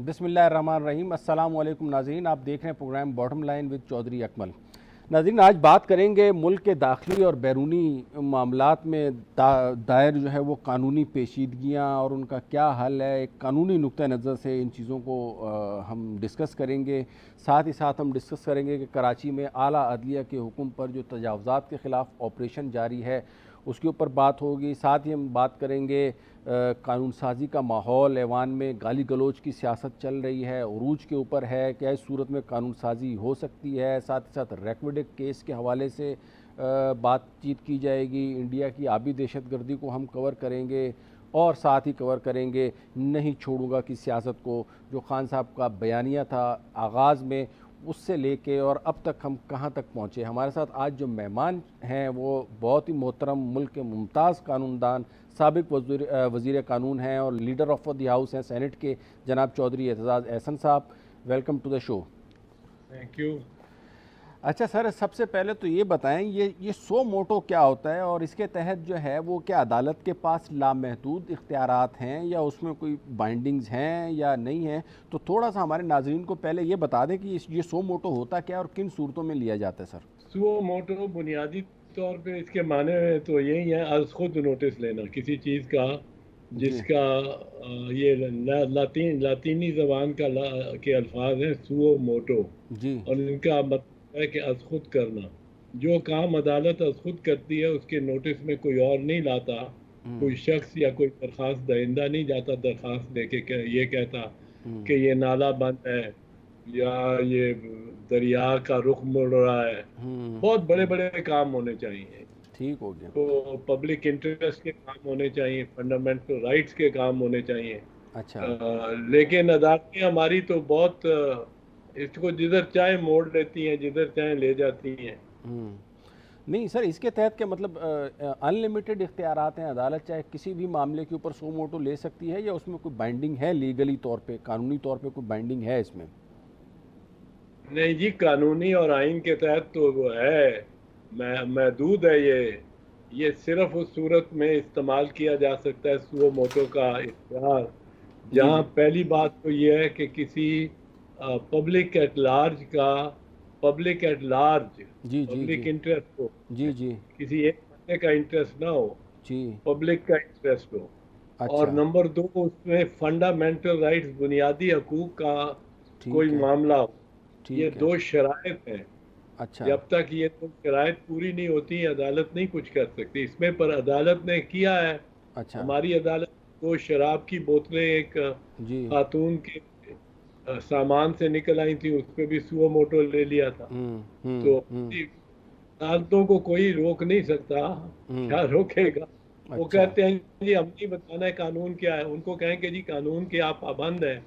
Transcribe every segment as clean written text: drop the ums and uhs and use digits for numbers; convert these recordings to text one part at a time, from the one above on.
बिस्मिल्लाहिर्रहमानिर्रहीम। अस्सलाम वालेकुम नाज़रीन, आप देख रहे हैं program bottom line with Chaudhry Akmal. नाज़रीन, आज बात करेंगे मुल्क के दाखिली और बैरूनी मामलात में दायर जो है वो कानूनी पेचीदगियाँ और उनका क्या हल है। एक कानूनी नुक्ता नज़र से इन चीज़ों को हम डिस्कस करेंगे। साथ ही साथ हम डिस्कस करेंगे कि कराची में आला अदलिया के हुक्म पर जो तजावज़ात के ख़िलाफ़ ऑपरेशन जारी है उसके ऊपर बात होगी। साथ ही हम बात करेंगे कानून साजी का माहौल, ऐवान में गाली गलोच की सियासत चल रही है, उरूज के ऊपर है, क्या इस सूरत में कानून साजी हो सकती है। साथ ही साथ रैकविडिक केस के हवाले से बातचीत की जाएगी। इंडिया की आबी दहशतगर्दी को हम कवर करेंगे और साथ ही कवर करेंगे नहीं छोड़ूंगा की सियासत को, जो खान साहब का बयानिया था आगाज़ में, उससे लेके और अब तक हम कहाँ तक पहुँचे। हमारे साथ आज जो मेहमान हैं वो बहुत ही मोहतरम मुल्क के मुमताज़ कानूनदान, साबिक वज़ीर कानून हैं और लीडर ऑफ द हाउस हैं सेनेट के, जनाब चौधरी एतजाज़ एहसन साहब। Welcome to the show. Thank you. अच्छा सर, सबसे पहले तो ये बताएं, ये सो मोटो क्या होता है और इसके तहत जो है वो क्या अदालत के पास लामहदूद इख्तियारात हैं या उसमें कोई बाइंडिंग्स हैं या नहीं हैं। तो थोड़ा सा हमारे नाजरीन को पहले ये बता दें कि ये सो मोटो होता क्या है और किन सूरतों में लिया जाता है सर। सुओ मोटो बुनियादी तौर पे इसके माने तो यही है, आज खुद नोटिस लेना किसी चीज़ का जी जिसका ये लातीनी ज़बान के अल्फाज हैं सुओ मोटो, जी। और इनका मतलब है कि आज खुद करना। जो काम अदालत आज खुद करती है उसके नोटिस में कोई और नहीं लाता। कोई शख्स या कोई दरख्वास्त दहिंदा नहीं जाता दरख्वास्त लेके ये कहता कि ये नाला बंद है या ये दरिया का रुख मुड़ रहा है। बहुत बड़े बड़े काम होने चाहिए, ठीक हो गया। तो पब्लिक इंटरेस्ट के काम होने चाहिए, फंडामेंटल राइट्स के काम होने चाहिए। अच्छा। लेकिन अदालतें हमारी तो बहुत इसको जिधर चाहे मोड़ लेती हैं, जिधर चाहे ले जाती हैं। नहीं सर, इसके तहत क्या मतलब अनलिमिटेड इख्तियारात हैं, अदालत चाहे किसी भी मामले के ऊपर सो मोटो ले सकती है या उसमें कोई बाइंडिंग है लीगली तौर पे, कानूनी तौर पे कोई बाइंडिंग है इसमें? नहीं जी, कानूनी और आइन के तहत तो वो है, महदूद है ये सिर्फ उस सूरत में इस्तेमाल किया जा सकता है सुओ मोटो का इख्तियार, जी जहाँ जी पहली बात तो ये है कि किसी पब्लिक एट लार्ज का पब्लिक एट लार्ज जी जी जी पब्लिक इंटरेस्ट हो, जी जी किसी एक बंदे का इंटरेस्ट ना हो, जी। पब्लिक का इंटरेस्ट हो। और अच्छा। नंबर दो, उसमें फंडामेंटल राइट्स, बुनियादी हकूक का कोई ठीक है। मामला हो। ये ठीक है। दो शराइत हैं। अच्छा जब तक ये दो शराइत पूरी नहीं होती अदालत नहीं कुछ कर सकती इसमें, पर अदालत ने किया है। अच्छा। हमारी अदालत दो शराब की बोतलें एक जी। खातून के सामान से निकल आई थी, उस पर भी सुओ मोटो ले लिया था। तो हम्म। अदालतों को कोई रोक नहीं सकता। क्या रोकेगा? वो अच्छा। कहते हैं जी हम नहीं बताना है कानून क्या है, उनको कहेंगे जी कानून के आप पाबंद हैं,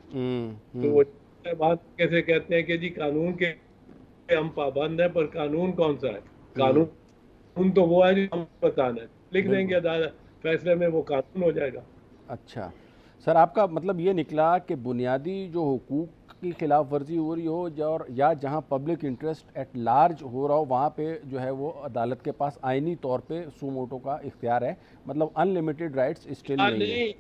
तो वो बात कैसे कहते हैं कि जी कानून के हम पाबंद हैं, पर कानून कौन सा है? कानून तो वो है जो हम बताना है, लिख देंगे बिल्कुल। अदालत फैसले में, वो कानून हो जाएगा। अच्छा सर, आपका मतलब ये निकला कि बुनियादी जो हुकूक की खिलाफ वर्जी हो रही हो और या जहाँ पब्लिक इंटरेस्ट एट लार्ज हो रहा हो वहाँ पे जो है वो अदालत के पास आइनी तौर पे सुमोटो का इख्तियार है, मतलब अनलिमिटेड राइट्स स्टिल या नहीं है। नहीं,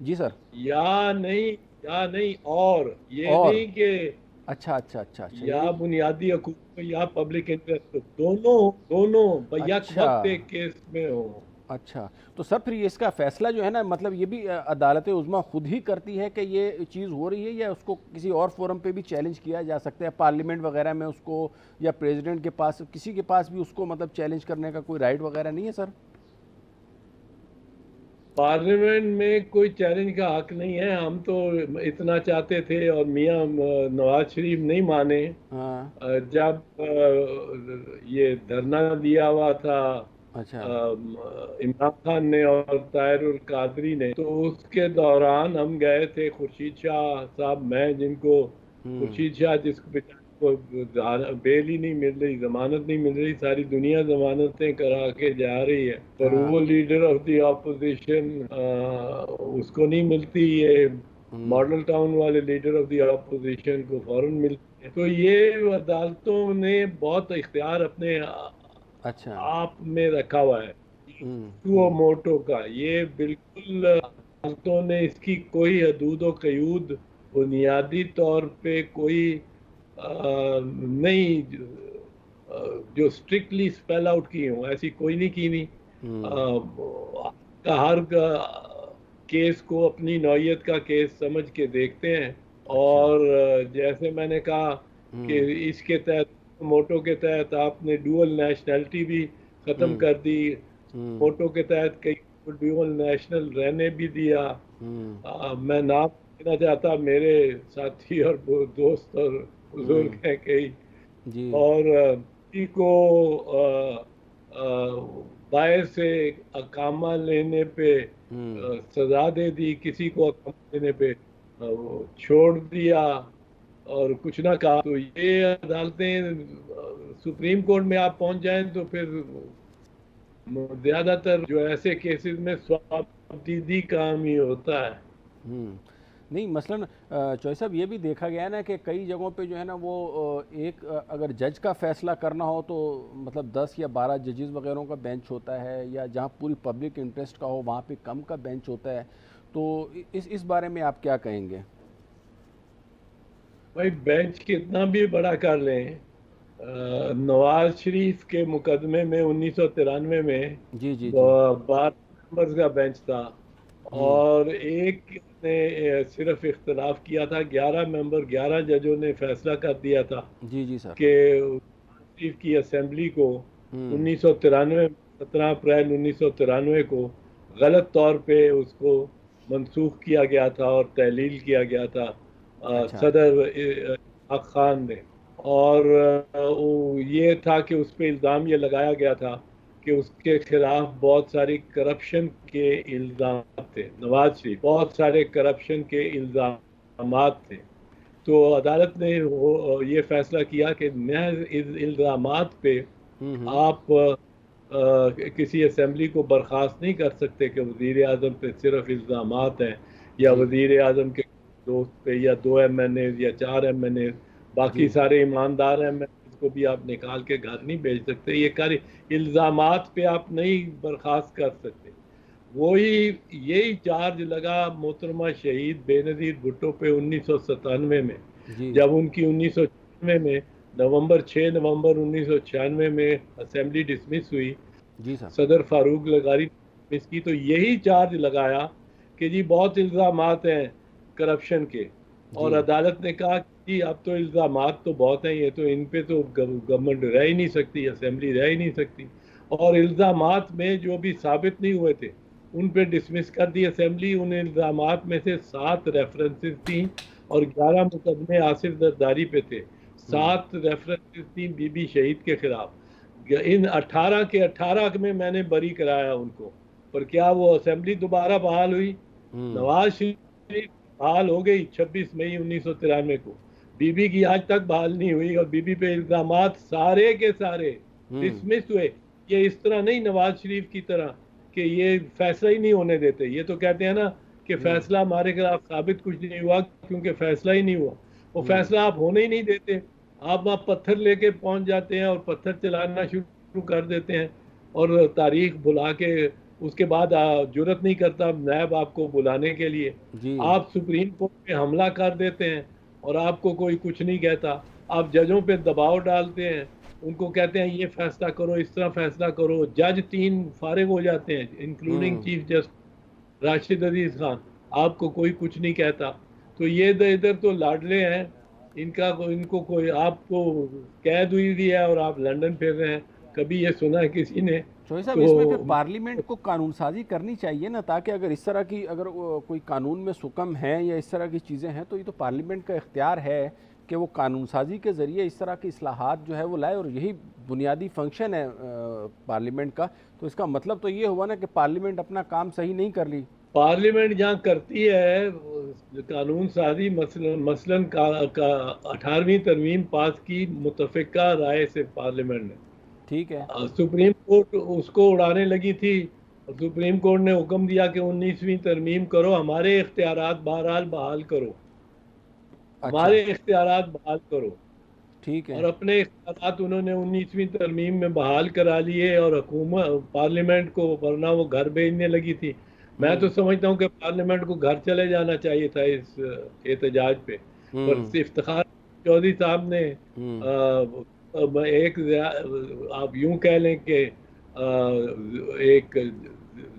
जी सर। या नहीं, या नहीं, और ये और नहीं कि अच्छा अच्छा अच्छा अच्छा, या यानी बुनियादी हकूक या पब्लिक इंटरेस्ट, दोनों दोनों यक अच्छा वक्त एक केस में हो। अच्छा। तो सर फिर ये इसका फैसला जो है ना, मतलब ये भी अदालत उज़्मा खुद ही करती है कि ये चीज़ हो रही है या उसको किसी और फोरम पे भी चैलेंज किया जा सकता है, पार्लियामेंट वगैरह में उसको, या प्रेसिडेंट के पास, किसी के पास भी उसको मतलब चैलेंज करने का कोई राइट वगैरह नहीं है सर? पार्लियामेंट में कोई चैलेंज का हक नहीं है। हम तो इतना चाहते थे और मियां नवाज शरीफ नहीं माने। हाँ। जब ये धरना दिया हुआ था अच्छा। इमरान खान ने और ताहिरुल कादरी ने, तो उसके दौरान हम गए थे, खुर्शीद शाह साहब, मैं जिनको हम्म खुर्शीद शाह जिसको बेचारे को बेल ही नहीं मिल रही, जमानत नहीं मिल रही, सारी दुनिया जमानतें करा के जा रही है, पर हाँ। वो लीडर ऑफ द ऑपोजिशन उसको नहीं मिलती। ये हम्म मॉडल टाउन वाले लीडर ऑफ द ऑपोजिशन को फौरन मिलती है। तो ये अदालतों ने बहुत इख्तियार अपने अच्छा। आप में रखा हुआ है सुओ हम्म। मोटो का। ये बिल्कुल अदालतों ने इसकी कोई हदूद और कयूद बुनियादी तौर पे कोई नहीं जो स्ट्रिक्टली स्पेल आउट की हो, ऐसी कोई नहीं की नहीं। हर केस को अपनी नौयत का केस समझ के देखते हैं। अच्छा। और जैसे मैंने कहा कि हम्म। इसके तहत, मोटो के तहत आपने डुअल नेशनैलिटी भी ख़त्म हम्म। कर दी। हम्म। मोटो के तहत कई को डुअल नेशनल रहने भी दिया। हम्म। मैं नाम लेना चाहता, मेरे साथी और दोस्त और बुजुर्ग हम्म। हैं कई। जी। और किसी को बाहर से अकामा लेने पे हम्म। सजा दे दी, किसी को अकामा लेने पे वो छोड़ दिया और कुछ ना कहा। तो ये अदालतें, सुप्रीम कोर्ट में आप पहुंच जाएं तो फिर ज्यादातर जो ऐसे केसेस में स्वाबदीदी काम ही होता है। हम्म। नहीं, मसलन चौधरी साहब ये भी देखा गया है ना कि कई जगहों पे जो है ना वो अगर जज का फैसला करना हो तो मतलब 10 या 12 जजेस वगैरह का बेंच होता है, या जहाँ पूरी पब्लिक इंटरेस्ट का हो वहाँ पे कम का बेंच होता है। तो इस बारे में आप क्या कहेंगे? भाई बेंच कितना भी बड़ा कर लें, नवाज शरीफ के मुकदमे में 1993 में जी जी जी। 12 मेंबर्स का बेंच था हम्म। और एक ने सिर्फ इख्तलाफ किया था। 11 मेंबर, 11 जजों ने फैसला कर दिया था जी जी सर। कि शरीफ की असेंबली को हम्म। 1993, 17 अप्रैल 1993 को गलत तौर पे उसको मंसूख किया गया था और तहलील किया गया था अच्छा। सदर इशफाक खान ने। और वो ये था कि उस पर इल्ज़ाम ये लगाया गया था कि उसके खिलाफ बहुत सारी करप्शन के इल्ज़ाम थे। नवाज शरीफ बहुत सारे करप्शन के इल्ज़ाम थे। तो अदालत ने ये फैसला किया कि महज इल्ज़ामात पे हम्म। आप किसी असेंबली को बर्खास्त नहीं कर सकते कि वजीर आजम पे सिर्फ इल्ज़ामात हैं, या जी वजीर आजम के दोस्त पे, या 2 MNA या 4 MNA, बाकी जी। सारे ईमानदार MNA को भी आप निकाल के घर नहीं भेज सकते। ये कार्य इल्ज़ामात पे आप नहीं बर्खास्त कर सकते। वही यही चार्ज लगा मोहतरमा शहीद बेनज़ीर भुट्टो पे 1997 में, जी जब उनकी 1996 में नवंबर 6 नवंबर 1996 में असेंबली डिसमिस हुई। जी सर। सदर फारूक लगारी ने इसकी तो यही चार्ज लगाया कि जी बहुत इल्ज़ामात हैं करप्शन के। जी। और अदालत ने कहा कि जी अब तो इल्ज़ामात तो बहुत हैं, ये तो इन पे तो गवर्नमेंट रह ही नहीं सकती, असेंबली रह ही नहीं सकती। और इल्ज़ामात में जो भी साबित नहीं हुए थे उन पे डिसमिस कर दी असेंबली। उन इल्ज़ामात में से 7 रेफरेंसेस थी और 11 मुकदमे आसिफ जरदारी पे थे। हम्म। 7 रेफरेंसेस थी बीबी शहीद के खिलाफ। इन 18 के 18 में मैंने बरी कराया उनको। पर क्या वो असेंबली दोबारा बहाल हुई? हम्म। नवाज शरीफ बहाल हो गई 26 मई 1993 को, बीबी की आज तक बहाल नहीं हुई और बीबी पे इल्जामात सारे के सारे हम्म। डिसमिस हुए। ये इस तरह नहीं नवाज शरीफ की तरह कि ये फैसला ही नहीं होने देते। ये तो कहते हैं ना कि हम्म। फैसला हमारे खिलाफ साबित कुछ नहीं हुआ क्योंकि फैसला ही नहीं हुआ। वो हम्म। फैसला आप होने ही नहीं देते। आप वहाँ पत्थर लेके पहुंच जाते हैं और पत्थर चलाना शुरू कर देते हैं और तारीख बुला के उसके बाद जुर्रत नहीं करता नैब आपको बुलाने के लिए। जी। आप सुप्रीम कोर्ट पे हमला कर देते हैं और आपको कोई कुछ नहीं कहता। आप जजों पे दबाव डालते हैं, उनको कहते हैं ये फैसला करो, इस तरह फैसला करो। जज 3 फारिग हो जाते हैं इंक्लूडिंग हम्म। चीफ जस्टिस राशिद अजीज खान। आपको कोई कुछ नहीं कहता। तो ये इधर तो लाडले हैं। इनको कोई, आपको कैद हुई भी है और आप लंदन फिर रहे हैं। कभी ये सुना है किसी ने? चौधरी साहब, इसमें फिर तो पार्लियामेंट को कानून साजी करनी चाहिए ना, ताकि अगर इस तरह की अगर कोई कानून में सुकम है या इस तरह की चीज़ें हैं तो ये तो पार्लियामेंट का इख्तियार है कि वो कानून साजी के ज़रिए इस तरह की इस्लाहात जो है वो लाए, और यही बुनियादी फंक्शन है पार्लियामेंट का। तो इसका मतलब तो ये हुआ ना कि पार्लियामेंट अपना काम सही नहीं कर ली। पार्लियामेंट जहाँ करती है कानून साजी, मसलन का 18वीं तरमीम पास की मुतफिका राय से पार्लियामेंट ने। ठीक है। सुप्रीम कोर्ट उसको उड़ाने लगी थी। सुप्रीम कोर्ट ने हुक्म दिया कि 19वीं तरमीम करो, हमारे इख्तियारात बहरहाल बहाल करो, अच्छा। हमारे इख्तियारात बहाल करो। ठीक और है। अपने इख्तियारात उन्होंने 19वीं तरमीम में बहाल करा लिए और हुकूमत पार्लियामेंट को, वरना वो घर भेजने लगी थी। मैं तो समझता हूँ कि पार्लियामेंट को घर चले जाना चाहिए था इस एहतजाज पे, पर इफ्तिखार चौधरी साहब ने एक आप यूं कह लें कि एक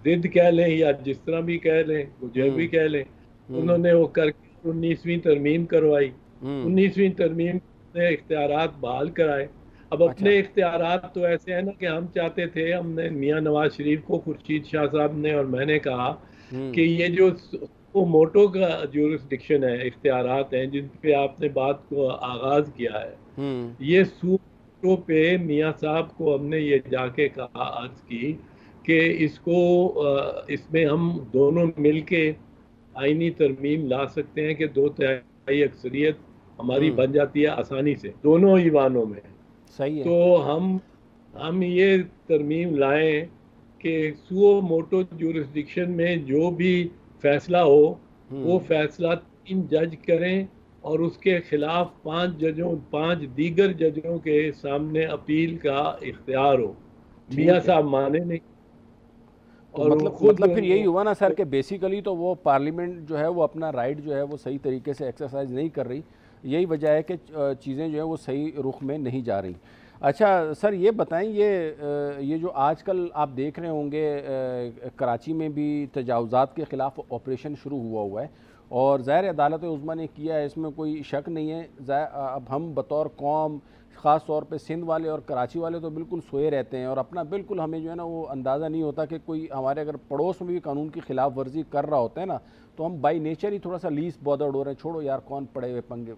जिद कह लें या जिस तरह भी कह लें, जो भी कह लें, उन्होंने वो करके 19वीं तरमीम करवाई। 19वीं तरमीम ने इख्तियारात बहाल कराए। अब अच्छा। अपने इख्तियारात तो ऐसे हैं ना कि हम चाहते थे, हमने मियां नवाज शरीफ को, खुर्शीद शाह साहब ने और मैंने कहा कि ये जो वो मोटो का जुरिस्डिक्शन है, इख्तियारात हैं जिन पे आपने बात को आगाज किया है, ये सूटों पे मियां साहब को हमने ये जाके कहा, अर्ज की कि इसमें हम दोनों मिलके आईनी तरमीम ला सकते हैं कि 2/3 अक्सरियत हमारी बन जाती है आसानी से दोनों ईवानों में। सही है। तो हम ये तरमीम लाएं कि सुओ मोटो जुरिस्डिक्शन में जो भी फैसला हो वो फैसला 3 जज करें और उसके खिलाफ 5 दीगर जजों के सामने अपील का इख्तियार हो। मियां ठीक है। साहब माने नहीं तो और वो खुद मतलब फिर यही हुआ ना सर कि बेसिकली तो वो पार्लियामेंट जो है वो अपना राइट जो है वो सही तरीके से एक्सरसाइज नहीं कर रही। यही वजह है कि चीज़ें जो है वो सही रुख में नहीं जा रही। अच्छा सर ये बताएं, ये जो आजकल आप देख रहे होंगे कराची में भी तजावुज़ात के ख़िलाफ़ ऑपरेशन शुरू हुआ है और ज़ाहिर अदालत उज़्मा ने किया है, इसमें कोई शक नहीं है। अब हम बतौर कौम, ख़ास तौर पे सिंध वाले और कराची वाले तो बिल्कुल सोए रहते हैं और अपना बिल्कुल हमें जो है ना वो अंदाज़ा नहीं होता कि कोई हमारे अगर पड़ोस में भी कानून की खिलाफ वर्जी कर रहा होता है ना, तो हम बाई नेचर ही थोड़ा सा लीस्ट बॉदर्ड हो रहे हैं, छोड़ो यार कौन पड़े हुए पंगे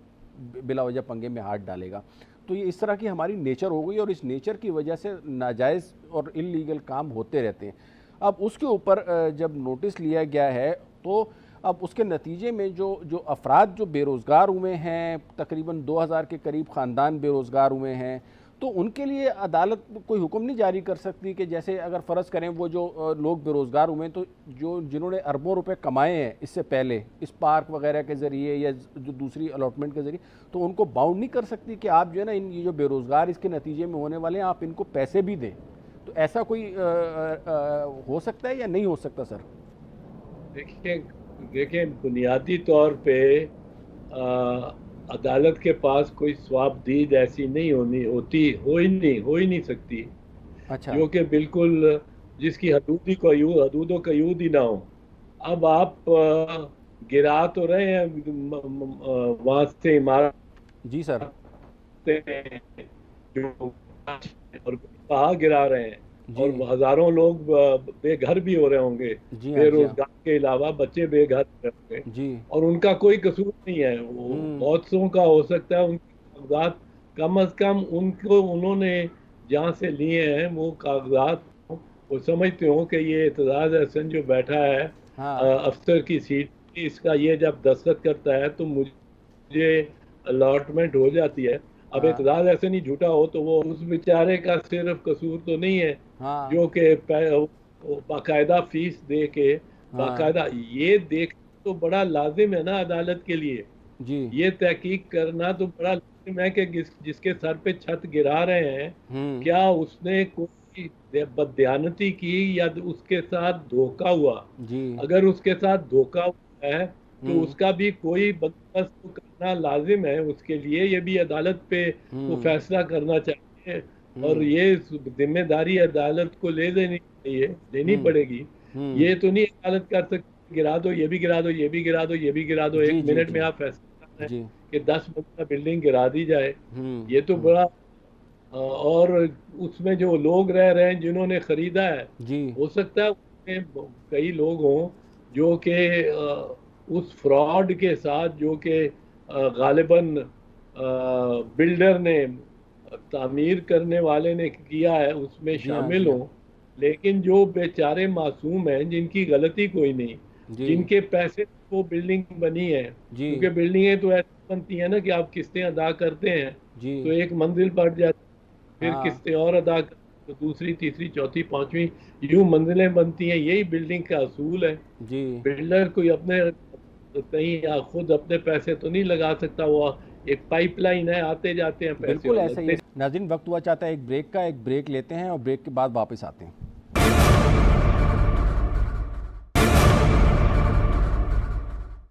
बिला वजह पंगे में हाथ डालेगा। तो ये इस तरह की हमारी नेचर हो गई और इस नेचर की वजह से नाजायज़ और इल्लीगल काम होते रहते हैं। अब उसके ऊपर जब नोटिस लिया गया है तो अब उसके नतीजे में जो अफराद जो बेरोज़गार हुए हैं, तकरीबन 2000 के करीब ख़ानदान बेरोज़गार हुए हैं, तो उनके लिए अदालत कोई हुक्म नहीं जारी कर सकती कि जैसे अगर फ़र्ज़ करें वो जो लोग बेरोज़गार हुए हैं तो जिन्होंने अरबों रुपए कमाए हैं इससे पहले इस पार्क वगैरह के ज़रिए या जो दूसरी अलॉटमेंट के ज़रिए, तो उनको बाउंड नहीं कर सकती कि आप जो है ना ये जो बेरोज़गार इसके नतीजे में होने वाले हैं आप इनको पैसे भी दें। तो ऐसा कोई हो सकता है या नहीं हो सकता सर? देखिए बुनियादी तौर पे अदालत के पास कोई स्वाबदीद ऐसी नहीं हो ही नहीं सकती। अच्छा। जो कि बिल्कुल जिसकी हदूदों का यूद ही ना हो। अब आप गिरा तो रहे हैं वहां से इमारत जी सर। जो और कहाँ गिरा रहे हैं जी। और हजारों लोग बेघर भी हो रहे होंगे, जी हाँ। जी हाँ। बेरोजगार के अलावा बच्चे बेघर होंगे जी। और उनका कोई कसूर नहीं है। वो बहुत सौ का हो सकता है उनके कागजात कम अज कम उनको उन्होंने जहाँ से लिए हैं वो कागजात वो समझते हो कि ये एतजाज अहसन जो बैठा है हाँ। अफसर की सीट, इसका ये जब दस्तखत करता है तो मुझे अलॉटमेंट हो जाती है। अब हाँ। एतजाज ऐसे नहीं झूठा हो तो वो उस बेचारे का सिर्फ कसूर तो नहीं है हाँ। जो कि बाकायदा फीस दे के हाँ। बाकायदा ये देख तो बड़ा लाजिम है ना अदालत के लिए। जी। ये तहकीक करना तो बड़ा लाजिम है कि जिसके सर पे छत गिरा रहे हैं क्या उसने कोई बददयानती की या उसके साथ धोखा हुआ। जी। अगर उसके साथ धोखा हुआ है तो उसका भी कोई बंदोबस्त तो करना लाजिम है उसके लिए। ये भी अदालत पे वो फैसला करना चाहिए और ये जिम्मेदारी अदालत को लेनी पड़ेगी। ये तो नहीं अदालत कर सकती गिरा दो, ये भी गिरा दो, ये भी गिरा दो, ये भी गिरा दो, जी। एक जी। मिनट जी। में आप फैसला कर रहे जी। हैं कि 10 मंजिला बिल्डिंग गिरा दी जाए। ये तो बड़ा और उसमें जो लोग रह रहे हैं जिन्होंने खरीदा है, जी। हो सकता है उसमें कई लोग हों जो कि उस फ्रॉड के साथ जो कि गालिबन बिल्डर ने तामीर करने वाले ने किया है उसमें जी हाँ। शामिल जी हाँ। हों, लेकिन जो बेचारे मासूम हैं जिनकी गलती कोई नहीं, जी। जिनके पैसे वो बिल्डिंग बनी है, जी। क्योंकि बिल्डिंगें तो ऐसी बनती हैं ना कि आप किस्तें अदा करते हैं जी। तो एक मंजिल बढ़ जाती, फिर हाँ। किस्तें और अदा करते तो दूसरी, तीसरी, चौथी, पांचवी यूं मंजिलें बनती हैं। यही बिल्डिंग का असूल है। जी। बिल्डर कोई अपने कहीं या खुद अपने पैसे तो नहीं लगा सकता। वो एक पाइपलाइन है, आते जाते हैं पैसे बिल्कुल और ऐसा ही लगते है। नाज़रीन वक्त हुआ चाहता है एक ब्रेक का, एक ब्रेक लेते हैं और ब्रेक के बाद वापस आते हैं।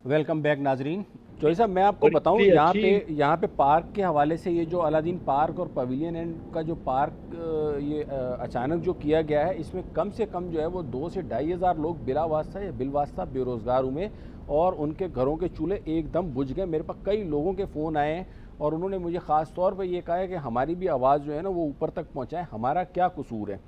वेलकम बैक नाजरीन। चौधरी साहब, मैं आपको बताऊं, बड़ी यहाँ पे पार्क के हवाले से ये जो अलादीन पार्क और पवेलियन एंड का जो पार्क ये अचानक जो किया गया है, इसमें कम से कम जो है वो 2 से 2,500 लोग बिला वास्ता या बिलवास्ता बेरोज़गार हुए और उनके घरों के चूल्हे एकदम बुझ गए। मेरे पास कई लोगों के फ़ोन आए हैं और उन्होंने मुझे ख़ास तौर पर ये कहा है कि हमारी भी आवाज़ जो है ना वो ऊपर तक पहुँचाए, हमारा क्या कसूर है।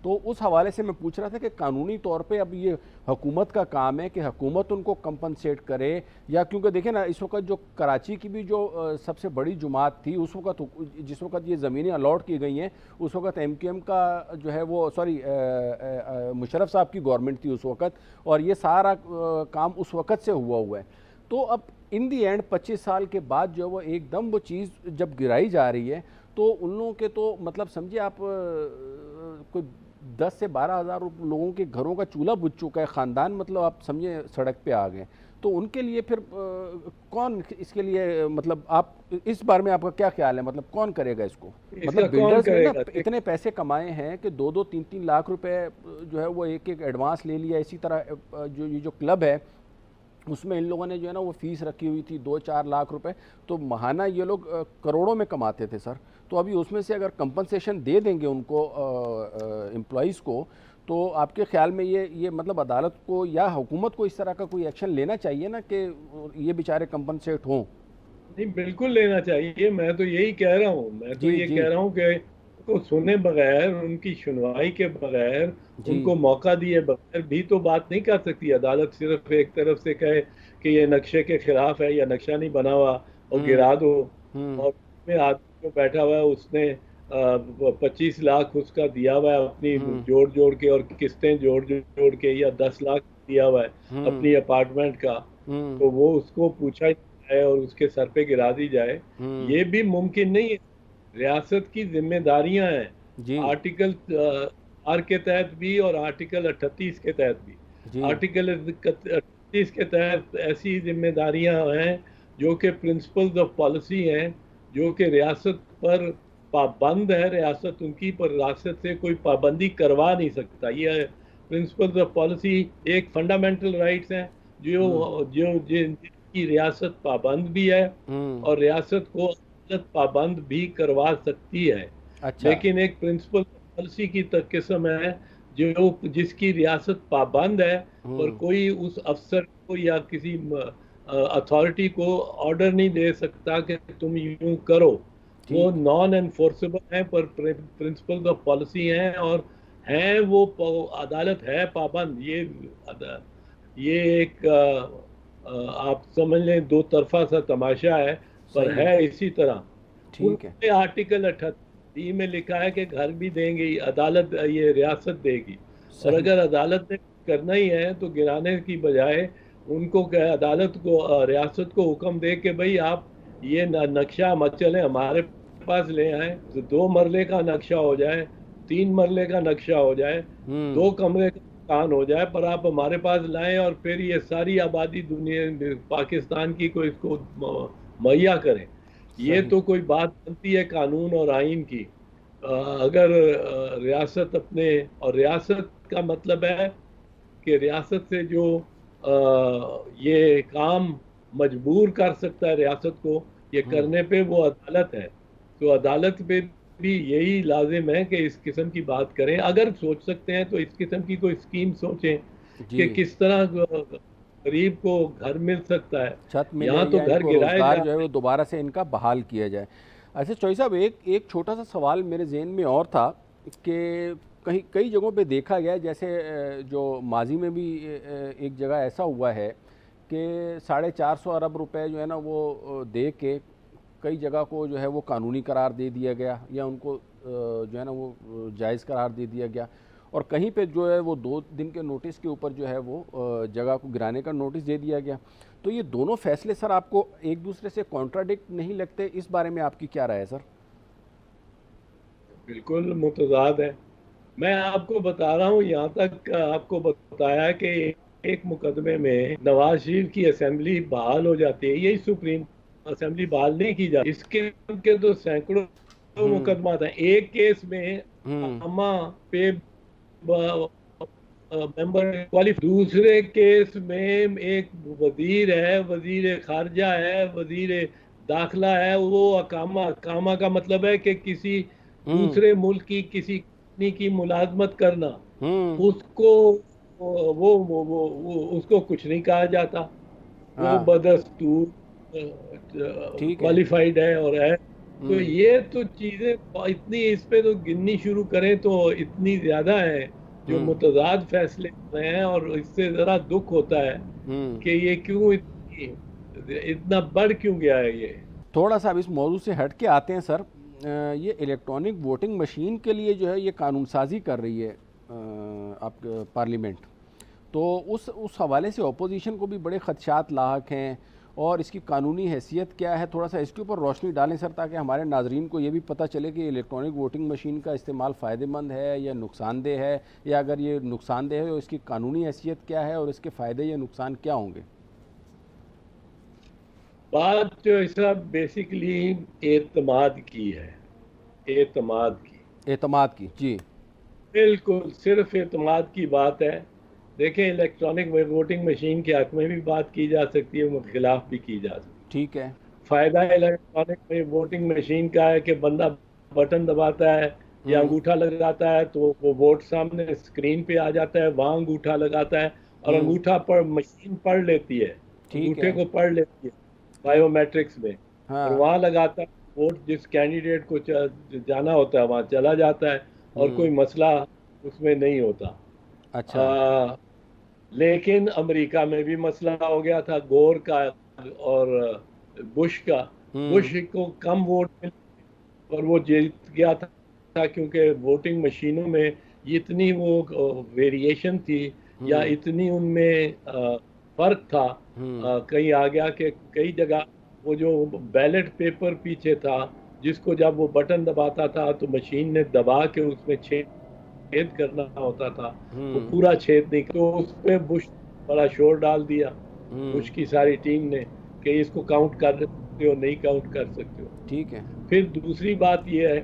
तो उस हवाले से मैं पूछ रहा था कि कानूनी तौर पे अब ये हुकूमत का काम है कि हुकूमत उनको कंपनसेट करे, या क्योंकि देखें ना इस वक्त जो कराची की भी जो सबसे बड़ी जुमात थी उस वक्त, जिस वक्त ये ज़मीनें अलॉट की गई हैं, उस वक्त MQM का जो है वो मुशर्रफ साहब की गवर्नमेंट थी उस वक्त, और ये सारा काम उस वक्त से हुआ है। तो अब इन दी एंड 25 साल के बाद जो है वो एकदम वो चीज़ जब गिराई जा रही है, तो उन लोगों के तो मतलब समझिए आप कोई 10 से 12,000 लोगों के घरों का चूल्हा बुझ चुका है, ख़ानदान मतलब आप समझिए सड़क पे आ गए। तो उनके लिए फिर कौन इसके लिए, मतलब आप इस बारे में आपका क्या ख्याल है, मतलब कौन करेगा इसको? मतलब बिल्डर्स ने ना इतने पैसे कमाए हैं कि 2-2, 3-3 लाख रुपए जो है वो एक एडवांस ले लिया। इसी तरह जो ये जो क्लब है उसमें इन लोगों ने जो है ना वो फ़ीस रखी हुई थी 2-4 लाख रुपए, तो महाना ये लोग करोड़ों में कमाते थे सर। तो अभी उसमें से अगर कंपनसेशन दे देंगे उनको एम्प्लॉइज़ को, तो आपके ख्याल में ये मतलब अदालत को या हुकूमत को इस तरह का कोई एक्शन लेना चाहिए ना कि ये बेचारे कंपनसेट हों? नहीं, बिल्कुल लेना चाहिए। मैं तो यही कह रहा हूँ, मैं तो ये कह रहा हूँ कि उनको सुने बगैर, उनकी सुनवाई के बगैर, उनको मौका दिए बगैर भी तो बात नहीं कर सकती अदालत। सिर्फ एक तरफ से कहे कि ये नक्शे के खिलाफ है या नक्शा नहीं बना हुआ और गिरा दो, और में आदमी जो बैठा हुआ है उसने 25 लाख उसका दिया हुआ है अपनी जोड़ जोड़ के, और किस्तें जोड़ जोड़ के, या 10 लाख दिया हुआ है अपनी अपार्टमेंट का, तो वो उसको पूछा जाए और उसके सर पे गिरा दी जाए, ये भी मुमकिन नहीं है। रियासत की जिम्मेदारियां हैं, आर्टिकल 4 के तहत भी और आर्टिकल 38 के तहत भी। आर्टिकल 38 के तहत ऐसी जिम्मेदारियां हैं जो कि प्रिंसिपल्स ऑफ पॉलिसी हैं, जो कि रियासत पर पाबंद है। रियासत उनकी पर रियासत से कोई पाबंदी करवा नहीं सकता। ये प्रिंसिपल्स ऑफ पॉलिसी एक फंडामेंटल राइट्स हैं जो जो जिनकी रियासत पाबंद भी है, और रियासत को अदालत पाबंद भी करवा सकती है। अच्छा। लेकिन एक प्रिंसिपल पॉलिसी की किस्म है जो जिसकी रियासत पाबंद है, और कोई उस अफसर को या किसी अथॉरिटी को ऑर्डर नहीं दे सकता कि तुम यूं करो। वो नॉन एनफोर्सेबल है, पर प्रिंसिपल्स ऑफ पॉलिसी हैं, और हैं वो अदालत है पाबंद। ये एक आप समझ लें दो तरफा सा तमाशा है, पर है इसी तरह। ठीक है। आर्टिकल 38 में लिखा है कि घर भी देंगे अदालत, ये रियासत देगी, और अगर अदालत ने करना ही है तो गिराने की बजाय उनको अदालत को, रियासत को हुक्म दे कि भाई आप ये नक्शा मत चले, हमारे पास ले आए, तो 2 मरले का नक्शा हो जाए, 3 मरले का नक्शा हो जाए, 2 कमरे का मकान हो जाए, पर आप हमारे पास लाएं और फिर ये सारी आबादी दुनिया पाकिस्तान की को इसको मुहैया करें। ये तो कोई बात बनती है कानून और आइन की। अगर रियासत अपने, और रियासत का मतलब है कि रियासत से जो ये काम मजबूर कर सकता है रियासत को ये करने पे, वो अदालत है। तो अदालत पे भी यही लाजिम है कि इस किस्म की बात करें। अगर सोच सकते हैं तो इस किस्म की कोई स्कीम सोचें कि किस तरह गरीब को घर मिल सकता है, छत मिले, यहाँ तो घर गिराए रोजगार जो है वो दोबारा से इनका बहाल किया जाए। अच्छा चौधरी साहब, एक छोटा सा सवाल मेरे जहन में और था कि कई जगहों पे देखा गया, जैसे जो माजी में भी एक जगह ऐसा हुआ है कि 450 अरब रुपए जो है ना वो दे के कई जगह को जो है वो कानूनी करार दे दिया गया, या उनको जो है ना वो जायज़ करार दे दिया गया, और कहीं पे जो है वो 2 दिन के नोटिस के ऊपर जो है वो जगह को गिराने का नोटिस दे दिया गया। तो ये दोनों फैसले सर आपको एक दूसरे से कॉन्ट्राडिक्ट नहीं लगते? इस बारे में आपकी क्या राय है सर? बिल्कुल मुतजाद है। मैं आपको बता रहा हूँ, यहाँ तक आपको बताया कि एक मुकदमे में नवाज शरीफ की असेंबली बहाल हो जाती है, यही सुप्रीम असेंबली बहाल नहीं की जाती। इसके तो सैकड़ों मुकदमा था। एक केस में अमा पे मेंबर क्वालिफाई। दूसरे केस में एक वजीर है, वजीर खारजा है, वजीर दाखिला है, वो अकामा, अकामा का मतलब है कि किसी हम्म। दूसरे मुल्क की किसी कंपनी की मुलाजमत करना, हम्म। उसको वो उसको कुछ नहीं कहा जाता। वो हाँ। बदस्तूर ठीक है। क्वालिफाइड है और है। तो हम्म। ये तो चीजें इतनी, इस पे तो गिननी शुरू करें तो इतनी ज्यादा है जो हम्म। मुतजाद फैसले हो रहे हैं, और इससे जरा दुख होता है हम्म। कि ये क्यों इतना बढ़ क्यों गया है ये। थोड़ा सा अब इस मौजू से हट के आते हैं सर। ये इलेक्ट्रॉनिक वोटिंग मशीन के लिए जो है ये कानून साजी कर रही है आप पार्लियामेंट। तो उस हवाले से अपोजिशन को भी बड़े खदशात लाहक हैं, और इसकी कानूनी हैसियत क्या है, थोड़ा सा इसके ऊपर रोशनी डालें सर, ताकि हमारे नाजरीन को ये भी पता चले कि इलेक्ट्रॉनिक वोटिंग मशीन का इस्तेमाल फ़ायदेमंद है या नुकसानदेह है, या अगर ये नुकसानदेह है तो इसकी कानूनी हैसियत क्या है और इसके फ़ायदे या नुकसान क्या होंगे। बात जो सब बेसिकली एतमाद की है, एतमाद की, एतमाद की, जी। बिल्कुल सिर्फ एतमाद की बात है। देखें, इलेक्ट्रॉनिक वोटिंग मशीन के हक में भी बात की जा सकती है, खिलाफ भी की जा सकती ठीक है। है। फायदा इलेक्ट्रॉनिक वोटिंग मशीन का है कि बंदा बटन दबाता है या हम्म। अंगूठा लगाता है तो वो वोट सामने स्क्रीन पे आ जाता है, वहां अंगूठा लगाता है और हम्म। अंगूठा पर मशीन पढ़ लेती है, ठीक अंगूठे है। को पढ़ लेती है ठीक। बायोमेट्रिक्स में, और हाँ। वहां लगाता है। वोट जिस कैंडिडेट को जाना होता है वहां चला जाता है, और कोई मसला उसमें नहीं होता। अच्छा। लेकिन अमेरिका में भी मसला हो गया था, गोर का और बुश का। बुश हम्म। को कम वोट मिले और वो जीत गया था क्योंकि वोटिंग मशीनों में इतनी वो वेरिएशन थी, या हम्म। इतनी उनमें फर्क था। हम्म। कहीं आ गया कि कई जगह वो जो बैलेट पेपर पीछे था, जिसको जब वो बटन दबाता था तो मशीन ने दबा के उसमें छेद करना होता था, वो हम्म। पूरा छेद नहीं, तो उस पे बुश बड़ा शोर डाल दिया, बुश हम्म। की सारी टीम ने, कि इसको काउंट कर सकते हो, नहीं काउंट कर सकते हो। ठीक है। फिर दूसरी बात यह है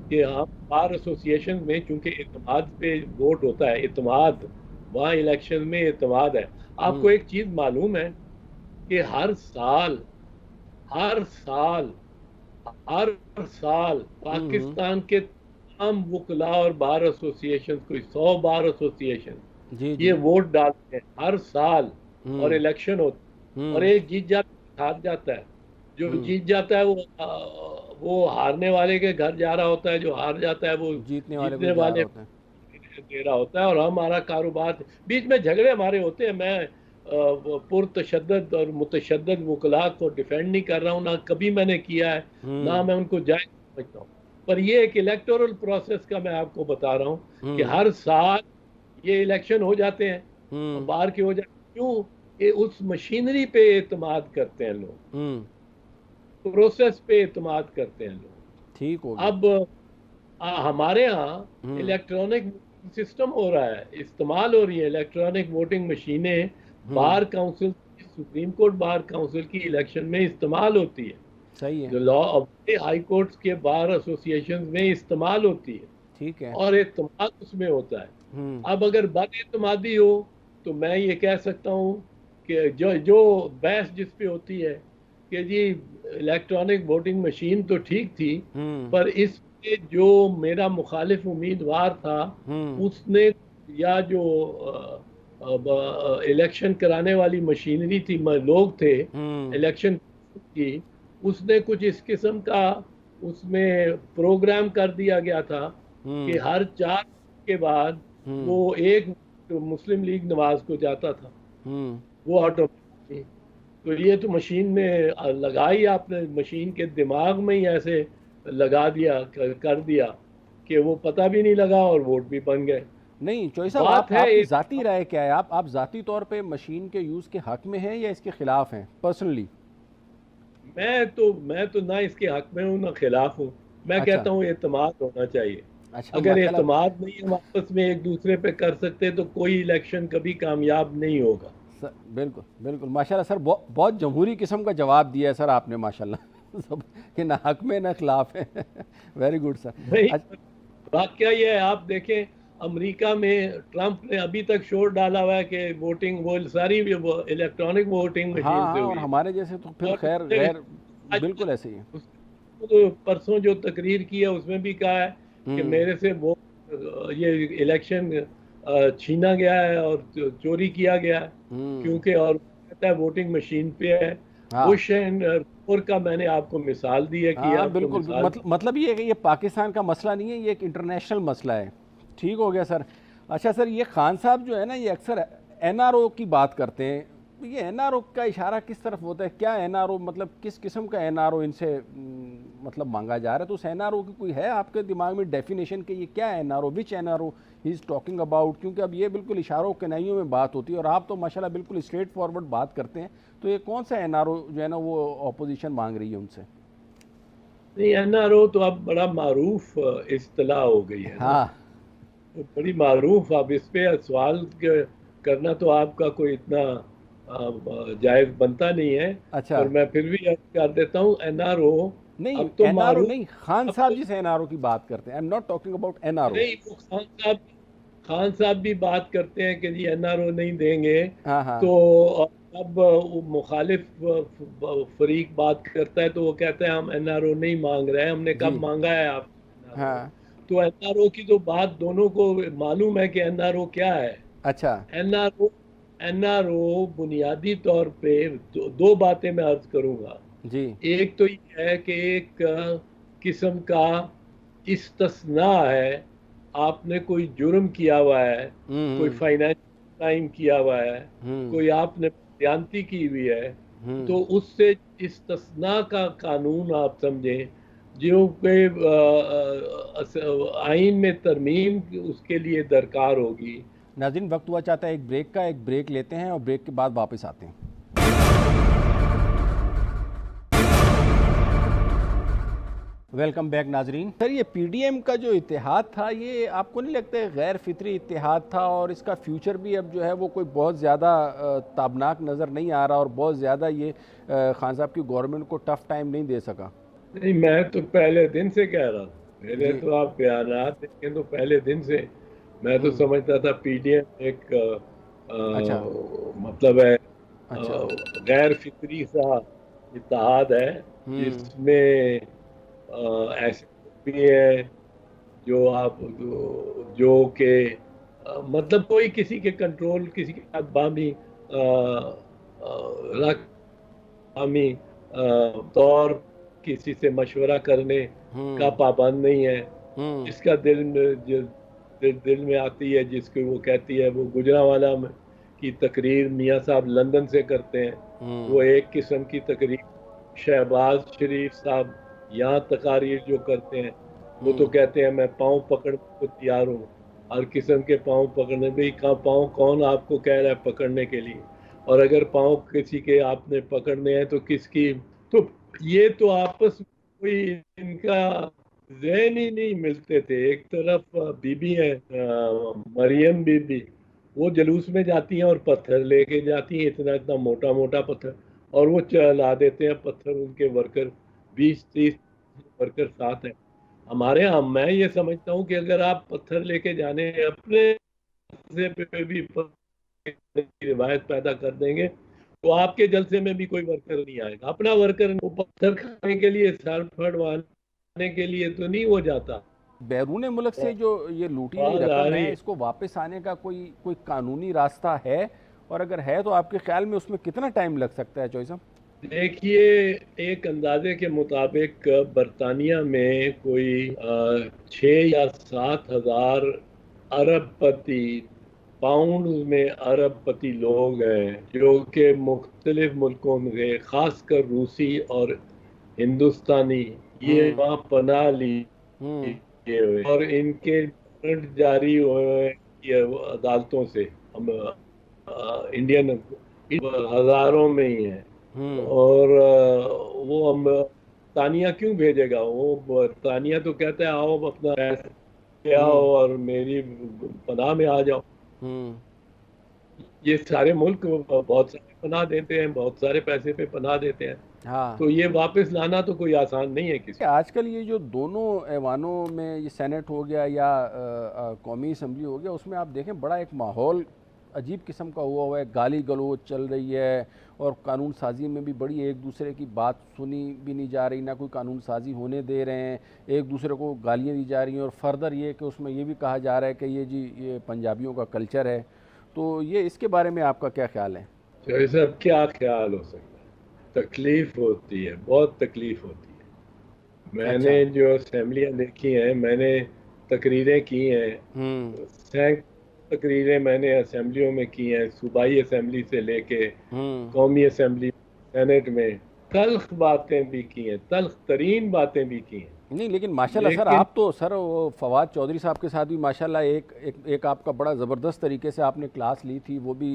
कि हम बार एसोसिएशन में चूंकि एतमाद पे वोट होता है, एतमाद, वहाँ इलेक्शन में एतमाद है। आपको हम्म। एक चीज मालूम है कि हर साल हर साल हम्म। पाकिस्तान के तमाम वकला और बार एसोसिएशन, कोई 100 बार एसोसिएशन, जी ये जी। वोट डालते हैं हर साल, और हम्म। इलेक्शन होता है, और हम्म। एक जीत जाता है, हार जाता है। जो हम्म। जीत जाता है वो हारने वाले के घर जा रहा होता है, जो हार जाता है वो जीतने वाले को जीतने जा रहा वाले होता है। दे रहा होता है। और हमारा कारोबार, बीच में झगड़े हमारे होते हैं। मैं पुरतशद्दद और मुतशद्दद वकला को डिफेंड नहीं कर रहा हूँ, ना कभी मैंने किया है, ना हम्म। मैं उनको जायज समझता हूँ। पर ये एक इलेक्टोरल प्रोसेस का मैं आपको बता रहा हूँ कि हम्म। हर साल ये इलेक्शन हो जाते हैं, और हम्म। बाहर के हो जाते हैं। क्यों? ये उस मशीनरी पे एतमाद करते हैं लोग, हम्म। प्रोसेस पे एतमाद करते हैं लोग। ठीक हो गया। अब हमारे यहाँ हम्म। इलेक्ट्रॉनिक सिस्टम हो रहा है, इस्तेमाल हो रही है इलेक्ट्रॉनिक वोटिंग मशीनें, हम्म। Bar council, supreme court bar council की इलेक्शन में इस्तेमाल होती है, सही है। जो लॉ ऑफ हाई कोर्ट्स के बार एसोसिएशन में इस्तेमाल होती है, ठीक है। और इत्तेमाद उसमें होता है। हम्म। अब अगर बदइत्तेमादी हो तो मैं ये कह सकता हूँ कि जो जो बहस जिस पे होती है कि जी इलेक्ट्रॉनिक वोटिंग मशीन तो ठीक थी, हम्म। पर इस पे जो मेरा मुखालिफ उम्मीदवार था हम्म। उसने, या जो इलेक्शन कराने वाली मशीनरी थी, लोग थे हम्म। इलेक्शन की, उसने कुछ इस किस्म का उसमें प्रोग्राम कर दिया गया था कि हम्म। हर 4 के बाद हम्म। वो एक तो मुस्लिम लीग नवाज को जाता था, हम्म। वो ऑटोमेटिकली। तो ये तो मशीन में लगा ही, आपने मशीन के दिमाग में ही ऐसे लगा दिया, कर दिया कि वो पता भी नहीं लगा और वोट भी बन गए। नहीं चौधरी साहब, बात आप है आपकी एक, ज़ाती राय क्या है? आप ज़ाती तौर पे मशीन के यूज़ के हक में हैं या इसके खिलाफ हैं पर्सनली? मैं तो ना इसके हक में हूँ ना खिलाफ हूँ। मैं अच्छा। कहता हूँ एतमाद होना चाहिए। अच्छा, अगर माशाल्लाह। एतमाद नहीं हम आपस में एक दूसरे पे कर सकते तो कोई इलेक्शन कभी कामयाब नहीं होगा। सर बिल्कुल बिल्कुल, माशाल्लाह सर, बहुत जमहूरी किस्म का जवाब दिया है सर आपने, माशाल्लाह। सब कि ना हक में ना खिलाफ है। Very good sir. नहीं, अच्छा। वाकया ये है, आप देखें अमेरिका में ट्रंप ने अभी तक शोर डाला हुआ है कि वोटिंग वो सारी इलेक्ट्रॉनिक वोटिंग हाँ मशीन से हाँ, और हुई है। हमारे जैसे तो फिर और खैर उसने गैर, आज बिल्कुल ऐसे ही है। तो परसों जो तकरीर की है उसमें भी कहा है कि हम्म मेरे से वो ये इलेक्शन छीना गया है और चोरी किया गया है, हम्म। क्योंकि और कहता है वोटिंग मशीन पे है। हाँ बुश एंड गोर का मैंने आपको मिसाल दी है कि हाँ आपको बिल्कुल, मिसाल मतलब ये है कि ये पाकिस्तान का मसला नहीं है, ये एक इंटरनेशनल मसला है। ठीक हो गया सर। अच्छा सर, ये खान साहब जो है ना, ये अक्सर एनआरओ की बात करते हैं। ये एनआरओ का इशारा किस तरफ होता है? क्या एनआरओ मतलब किस किस्म का एनआरओ इनसे मतलब मांगा जा रहा है? तो उस एनआरओ की कोई है आपके दिमाग में डेफिनेशन कि ये क्या है NRO, which NRO he is talking about? क्योंकि अब ये बिल्कुल इशारों कनाइयों में बात होती है और आप तो माशाल्लाह बिल्कुल स्ट्रेट फॉरवर्ड बात करते हैं। तो ये कौन सा एनआरओ जो है ना वो अपोजिशन मांग रही है उनसे? नहीं। एनआरओ तो अब बड़ा मारूफ इस्तेलाह हो गई है ना, हाँ। तो बड़ी मारूफ। अब इस पे सवाल करना तो आपका कोई इतना जायज बनता नहीं है। अच्छा। पर मैं फिर भी अर्ज कर देता हूँ, एनआरओ नहीं, अब तो एनआरओ मारूफ। नहीं, खान अब साहब तो जिस एनआरओ की बात करते हैं, I am not talking about NRO. नहीं, वो खान साहब भी बात करते हैं कि जी एनआरओ नहीं देंगे। हाँ हाँ तो अब वो मुखालिफ फरीक बात करता है तो वो कहते हैं हम एनआरओ नहीं मांग रहे हैं। हमने कब जी। मांगा है आप एनआरओ? हाँ। तो एनआरओ की तो बात दोनों को मालूम है कि एनआरओ क्या है। अच्छा। एनआरओ एनआरओ बुनियादी तौर पे दो बातें मैं अर्ज करूंगा। जी। एक तो ये है कि एक किस्म का इस्तिस्ना है। आपने कोई जुर्म किया हुआ है, कोई हम्म फाइनेंशियल क्राइम किया हुआ है, हम्म कोई आपने बदयांती की हुई है, हम्म। तो उससे इस्तिस्ना का कानून आप समझें, जो कि आइन में तरमीम उसके लिए दरकार होगी। नाज़रीन, वक्त हुआ चाहता है एक ब्रेक का, एक ब्रेक लेते हैं और ब्रेक के बाद वापस आते हैं। वेलकम बैक नाजरीन। सर, ये पीडीएम का जो इतिहाद था, ये आपको नहीं लगता है गैर फितरी इतिहाद था? और इसका फ्यूचर भी अब जो है वो कोई बहुत ज़्यादा ताबनाक नज़र नहीं आ रहा और बहुत ज़्यादा ये खान साहब की गवर्नमेंट को टफ टाइम नहीं दे सका। नहीं, मैं तो पहले दिन से कह रहा था। मेरे जी। तो आप बयानात देखें तो पहले दिन से मैं तो हम्म। समझता था पीडीएम एक अच्छा। मतलब है अच्छा। गैर फिक्री सा इत्तेहाद है, हम्म जिसमें ऐसे लोग भी हैं जो आप जो के मतलब कोई किसी के कंट्रोल, किसी के साथ बामी हमी तौर किसी से मशवरा करने का हम्म पाबंद नहीं है। हम्म जिसका दिल में जो दिल में आती है, जिसको वो कहती है, वो गुजरांवाला में की तकरीर मियाँ साहब लंदन से करते हैं। वो हम्म एक किस्म की तकरीर। शहबाज शरीफ साहब यहाँ तकारीर जो करते हैं, वो तो हम्म कहते हैं मैं पाँव पकड़ने को तैयार हूँ। हर किस्म के पाँव पकड़ने, भाई कहाँ पाँव कौन आपको कह रहा है पकड़ने के लिए? और अगर पाँव किसी के आपने पकड़ने हैं तो किसकी? तो ये तो आपस में कोई इनका जहन ही नहीं मिलते थे। एक तरफ बीबी है मरियम बीबी, वो जुलूस में जाती हैं और पत्थर लेके जाती हैं, इतना इतना मोटा मोटा पत्थर, और वो चला देते हैं पत्थर उनके वर्कर, 20-30 वर्कर साथ हैं। हमारे यहाँ मैं ये समझता हूँ कि अगर आप पत्थर लेके जाने अपने से पे भी की रिवायत पैदा कर देंगे तो आपके जलसे में भी कोई वर्कर नहीं आएगा। अपना वर्कर वो पत्थर खाने के लिए, सर फड़वाने के लिए तो नहीं हो जाता। बैरून मुल्क से जो ये लूटी गई आवाज आ रकम रही है, है। इसको वापस आने का कोई कोई कानूनी रास्ता है? और अगर है तो आपके ख्याल में उसमें कितना टाइम लग सकता है चॉइस? देखिए, एक अंदाजे के मुताबिक बरतानिया में कोई 6 या 7 हजार अरबपति, पाउंड में अरबपति लोग हैं जो कि मुख्तलिफ मुल्कों में, खासकर रूसी और हिंदुस्तानी, ये हम्म वहाँ पनाह हम्म लिए हुए और इनके वारंट जारी हुए ये अदालतों से। हम इंडियन हजारों में ही है। हम्म और वो हम तानिया क्यों भेजेगा? वो तानिया तो कहता है आओ अपना पैसे आओ हम्म और मेरी पनाह में आ जाओ। हम्म ये सारे मुल्क बहुत सारे पनाह देते हैं, बहुत सारे पैसे पे पनाह देते हैं, हाँ। तो ये वापस लाना तो कोई आसान नहीं है किसी। आजकल ये जो दोनों ऐवानों में, ये सेनेट हो गया या कौमी असम्बली हो गया, उसमें आप देखें बड़ा एक माहौल अजीब किस्म का हुआ है, गाली गलौज चल रही है और कानून साजी में भी बड़ी एक दूसरे की बात सुनी भी नहीं जा रही, ना कोई कानून साजी होने दे रहे हैं, एक दूसरे को गालियाँ दी जा रही हैं। और फर्दर ये कि उसमें ये भी कहा जा रहा है कि ये जी ये पंजाबियों का कल्चर है। तो ये इसके बारे में आपका क्या ख्याल है? तो ये सब क्या ख्याल हो सकता है? तकलीफ होती है, बहुत तकलीफ होती है। मैंने अच्छा। जो असेंबलियाँ देखी हैं, मैंने तकरीरें की हम्म। हैं, सैकड़ों तकरीरें मैंने असेंबलियों में की हैं, सूबाई असेंबली से लेके हम्म। कौमी असेंबली, सेनेट में। तल्ख बातें भी की हैं, तल्ख तरीन बातें भी की हैं, नहीं, लेकिन माशाल्लाह सर, लेकिन आप तो सर वो फवाद चौधरी साहब के साथ भी माशाल्लाह एक आपका बड़ा ज़बरदस्त तरीके से आपने क्लास ली थी, वो भी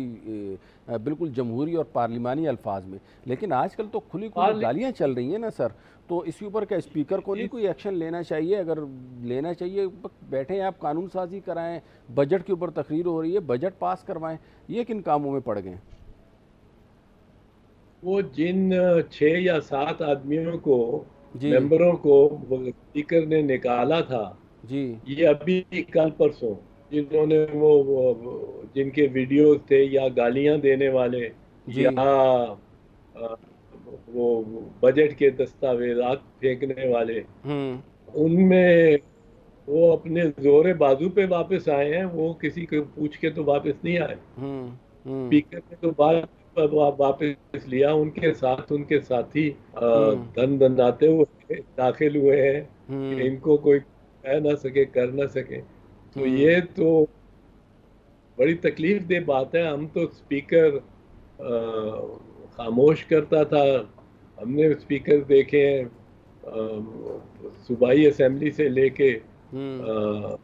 बिल्कुल जमहूरी और पार्लिमानी अल्फाज में। लेकिन आजकल तो खुली खुली पार्लियामेंट गालियाँ चल रही हैं ना सर, तो इसके ऊपर क्या स्पीकर को नहीं कोई एक्शन लेना चाहिए? अगर लेना चाहिए, बैठे हैं आप, कानून साजी कराएँ, बजट के ऊपर तकरीर हो रही है, बजट पास करवाएँ, ये किन कामों में पड़ गए? वो जिन 6 या 7 आदमियों को, जी। मेंबरों को वो स्पीकर ने निकाला था, जी। ये अभी कल परसों, जिन्होंने जिनके वीडियोस थे या गालियां देने वाले जी। या वो बजट के दस्तावेजात फेंकने वाले, हम्म। उनमें वो अपने जोरे बाजू पे वापस आए हैं, वो किसी को पूछ के तो वापस नहीं आए। हम्म। हम्म। स्पीकर ने तो बात वापस लिया, उनके साथ उनके साथी हम्म। धन धनाते हुए दाखिल हुए हैं कि हम्म। इनको कोई कह ना सके, कर ना सके। तो हम्म। ये तो बड़ी तकलीफ दे बात है। हम तो स्पीकर खामोश करता था, हमने स्पीकर देखे हैं सूबाई असेंबली से लेके हम्म।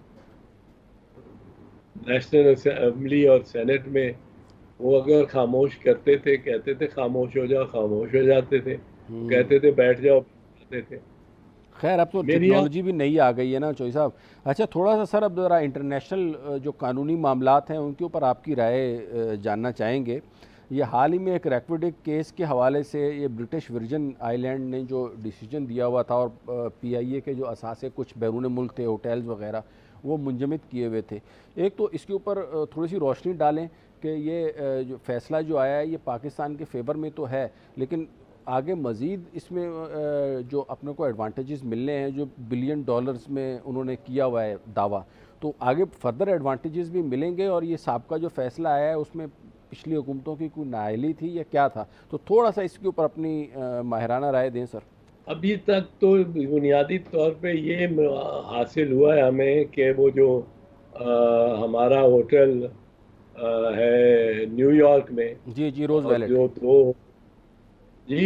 नेशनल असेंबली और सेनेट में। वो अगर खामोश करते थे, कहते थे खामोश हो जाओ, खामोश हो जाते थे, हम्म। कहते थे बैठ जाओ, बैठ जाते थे। खैर, अब तो मेरी आप टेक्नोलॉजी भी नई आ गई है ना चौधरी साहब। अच्छा, थोड़ा सा सर अब ज़रा इंटरनेशनल जो कानूनी मामलात हैं उनके ऊपर आपकी राय जानना चाहेंगे। ये हाल ही में एक रैक्विडिक केस के हवाले से ये ब्रिटिश वर्जिन आइलैंड ने जो डिसीजन दिया हुआ था, और पीआईए के जो असासे कुछ बैरून मुल्क थे, होटल्स वगैरह, वो मुंजमद किए हुए थे। एक तो इसके ऊपर थोड़ी सी रोशनी डालें कि ये जो फ़ैसला जो आया है ये पाकिस्तान के फेवर में तो है, लेकिन आगे मज़ीद इसमें जो अपने को एडवांटेजेस मिलने हैं, जो बिलियन डॉलर्स में उन्होंने किया हुआ है दावा, तो आगे फर्दर एडवांटेजेस भी मिलेंगे। और ये साहब जो फ़ैसला आया है उसमें पिछली हुकूमतों की कोई नाअहली थी या क्या था? तो थोड़ा सा इसके ऊपर अपनी माहिराना राय दें सर। अभी तक तो बुनियादी तौर पे ये हासिल हुआ है हमें कि वो जो हमारा होटल है न्यूयॉर्क में, जी जी, रोज़ और वैलेट। जो दो, जी, जी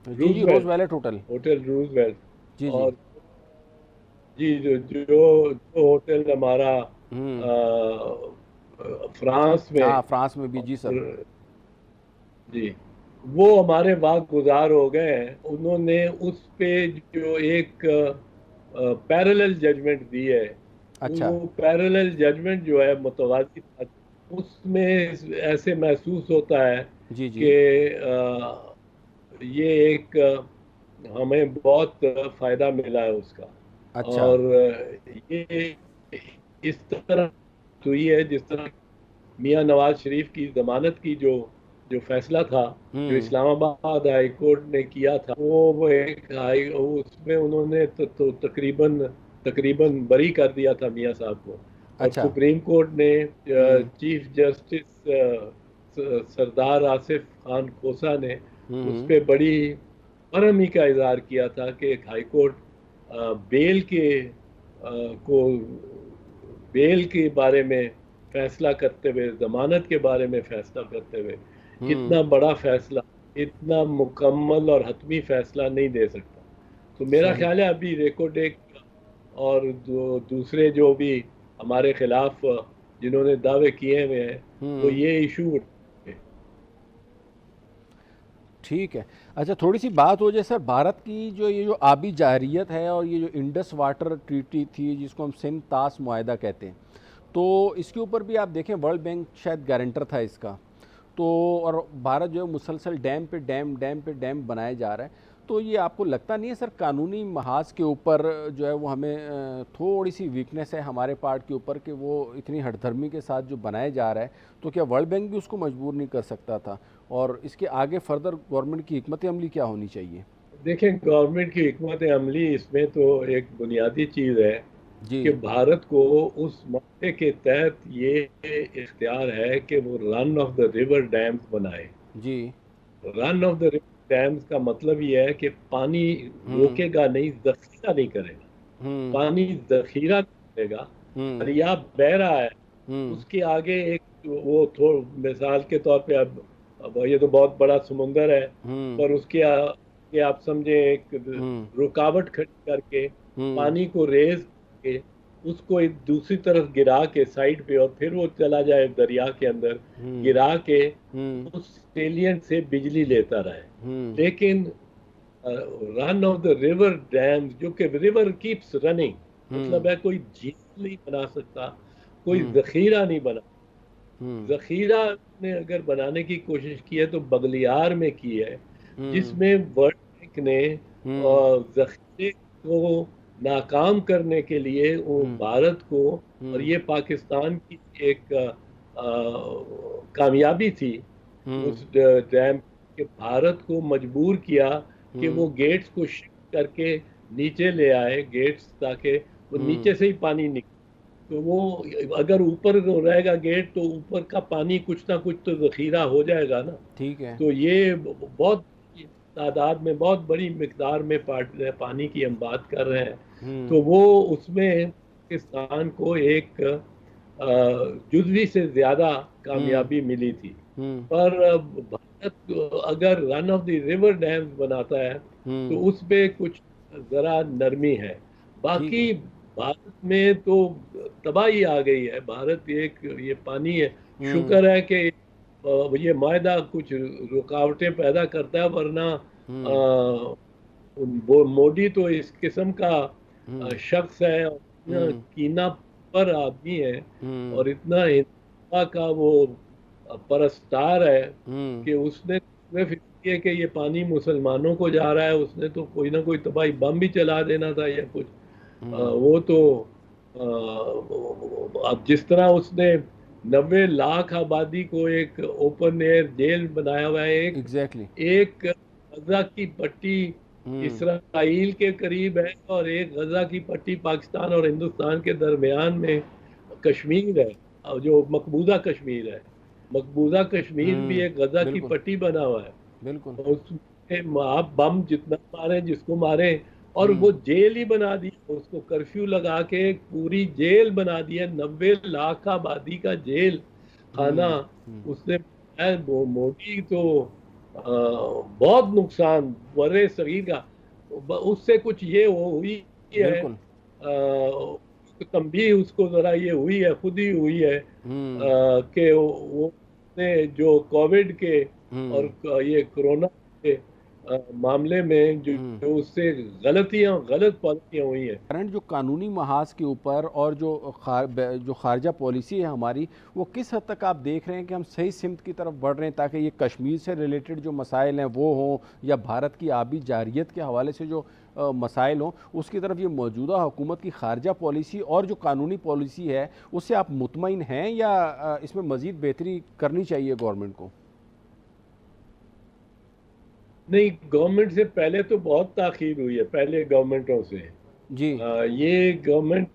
जी, Rose Roosevelt, valet hotel. Hotel Roosevelt, जी जी। और जी जो होटल हमारा हम्म। फ्रांस हाँ, में, फ्रांस में भी, जी सर। और जी, वो हमारे वक्त गुजार हो गए हैं। उन्होंने उस पे जो एक पैरेलल जजमेंट दी है, अच्छा। वो पैरेलल जजमेंट जो है मुतवाज़ी, उसमें ऐसे महसूस होता है जी जी। कि ये एक हमें बहुत फायदा मिला है उसका। अच्छा। और ये इस तरह हुई है जिस तरह मियां नवाज शरीफ की जमानत की जो जो फैसला था, जो हम्म। इस्लामाबाद हाई कोर्ट ने किया था, वो एक हाई, उसमें उन्होंने तो तकरीबन तकरीबन बरी कर दिया था मियां साहब को। और अच्छा। सुप्रीम कोर्ट ने हम्म। चीफ जस्टिस सरदार आसिफ खान खोसा ने उस हम्म। पे बड़ी बरहमी का इजहार किया था कि एक हाई कोर्ट बेल के को बेल के बारे में फैसला करते हुए, जमानत के बारे में फैसला करते हुए, हम्म। इतना बड़ा फैसला, इतना मुकम्मल और हतमी फैसला नहीं दे सकता। तो मेरा सही। ख्याल है अभी रेकोडेक और जो दूसरे जो भी हमारे खिलाफ जिन्होंने दावे किए हुए हैं, वो हम्म। ये इशू उठाएंगे। ठीक है। अच्छा, थोड़ी सी बात हो जाए सर, भारत की जो ये जो आबी जाहरियत है और ये जो इंडस वाटर ट्रीटी थी जिसको हम सिंध तास मुआहदा कहते हैं, तो इसके ऊपर भी आप देखें वर्ल्ड बैंक शायद गारंटर था इसका। तो और भारत जो है मुसलसल डैम पे डैम बनाए जा रहा है। तो ये आपको लगता नहीं है सर कानूनी महाज के ऊपर जो है वो हमें थोड़ी सी वीकनेस है हमारे पार्ट के ऊपर कि वो इतनी हठधर्मी के साथ जो बनाया जा रहा है, तो क्या वर्ल्ड बैंक भी उसको मजबूर नहीं कर सकता था? और इसके आगे फर्दर गवर्नमेंट की हिकमत अमली क्या होनी चाहिए? देखें, गवर्नमेंट की हिकमत अमली इसमें तो एक बुनियादी चीज़ है जी। कि भारत को उस मामले के तहत ये इख्तियार है कि वो run of the river dams बनाए। जी। Run of the river dams का मतलब ये है कि पानी हम्म। रोकेगा नहीं, जखीरा नहीं करेगा। हम्म। पानी जखीरा करेगा। हम्म। दरिया बह रहा है, हम्म। उसके आगे एक वो थोड़ा मिसाल के तौर पे, अब ये तो बहुत बड़ा समुंदर है, हम्म। पर उसके आगे आप समझे एक हम्म। रुकावट खड़ी करके हम्म। पानी को रेज के उसको एक दूसरी तरफ गिरा के साइड पे, और फिर वो चला जाए दरिया के अंदर, हम्म। गिरा के हम्म। उस सेलियंट से बिजली लेता रहे। हम्म। लेकिन run of the river dams, जो कि रिवर कीप्स रनिंग, हम्म। मतलब है कोई झील नहीं बना सकता, कोई हम्म। जखीरा नहीं बना। हम्म। जखीरा ने अगर बनाने की कोशिश की है तो बगलियार में की है, हम्म। जिसमें वर्ल्ड बैंक ने हम्म। जखीरे को नाकाम करने के लिए वो हम्म। भारत को, और हम्म। ये पाकिस्तान की एक कामयाबी थी हम्म। उस डैम के, भारत को मजबूर किया कि हम्म। वो गेट्स को शिफ्ट करके नीचे ले आए गेट्स, ताकि वो हम्म। नीचे से ही पानी निकले। तो वो अगर ऊपर रहेगा गेट तो ऊपर का पानी कुछ ना कुछ तो जखीरा हो जाएगा ना। ठीक है। तो ये बहुत तादाद में, बहुत बड़ी मिकदार में पानी की हम बात कर रहे हैं। हम्म। तो वो उसमें पाकिस्तान को एक जुजवी से ज्यादा हम्म। कामयाबी मिली थी। हम्म। पर भारत अगर run of the river dams बनाता है तो हम्म। उस पे कुछ जरा नरमी है। ठीक है। बाकी भारत में तो तबाही आ गई है। भारत एक ये पानी है, हम्म। शुक्र है कि ये मायदा कुछ रुकावटें पैदा करता है, वरना हम्म। वो मोदी तो इस किस्म का हम्म। शख्स है, और इतना हम्म। कीना पर आदमी है, हम्म। और इतना हिंदुत्व का वो परस्तार है हम्म। कि उसने सिर्फ इसलिए कि ये पानी मुसलमानों को जा रहा है, उसने तो कोई ना कोई तबाही बम भी चला देना था या कुछ। हम्म। वो तो अब जिस तरह उसने 90 लाख आबादी को एक ओपन एयर जेल बनाया हुआ है, एक एग्जैक्टली। एक गजा की पट्टी हम्म। इसराइल के करीब है, और एक गजा की पट्टी पाकिस्तान और हिंदुस्तान के दरमियान में कश्मीर है, और जो मकबूजा कश्मीर है। मकबूजा कश्मीर भी एक गजा की बिल्कुल। पट्टी बना हुआ है। बिल्कुल। और उसमें आप बम जितना मारे, जिसको मारे, और वो हम्म। जेल ही बना दी, उसको कर्फ्यू लगा के एक पूरी जेल बना दी है, 90 लाख आबादी का जेल खाना हम्म। हम्म। उसने बनाया है। वो मोदी तो बहुत नुकसान बड़े शरीर का। उससे कुछ ये वो हुई है, बिल्कुल। तंबीह उसको जरा ये हुई है, खुद ही हुई है हम्म। कि वो ने जो कोविड के और हम्म। ये कोरोना के मामले में जो हम्म। जो उससे गलत पॉलिसियां हुई हैं। करंट जो कानूनी महाज के ऊपर और जो खारजा पॉलिसी है हमारी, वो किस हद तक आप देख रहे हैं कि हम सही सिमत की तरफ बढ़ रहे हैं, ताकि ये कश्मीर से रिलेटेड जो मसाइल हैं वो हों, या भारत की आबी जारियत के हवाले से जो मसाइल हों, उसकी तरफ ये मौजूदा हुकूमत की खारजा पॉलिसी और जो कानूनी पॉलिसी है उससे आप मुतमईन हैं, या इसमें मज़ीद बेहतरी करनी चाहिए गवर्नमेंट को? नहीं, गवर्नमेंट से पहले तो बहुत ताखीर हुई है, पहले गवर्नमेंटों से। जी। ये गवर्नमेंट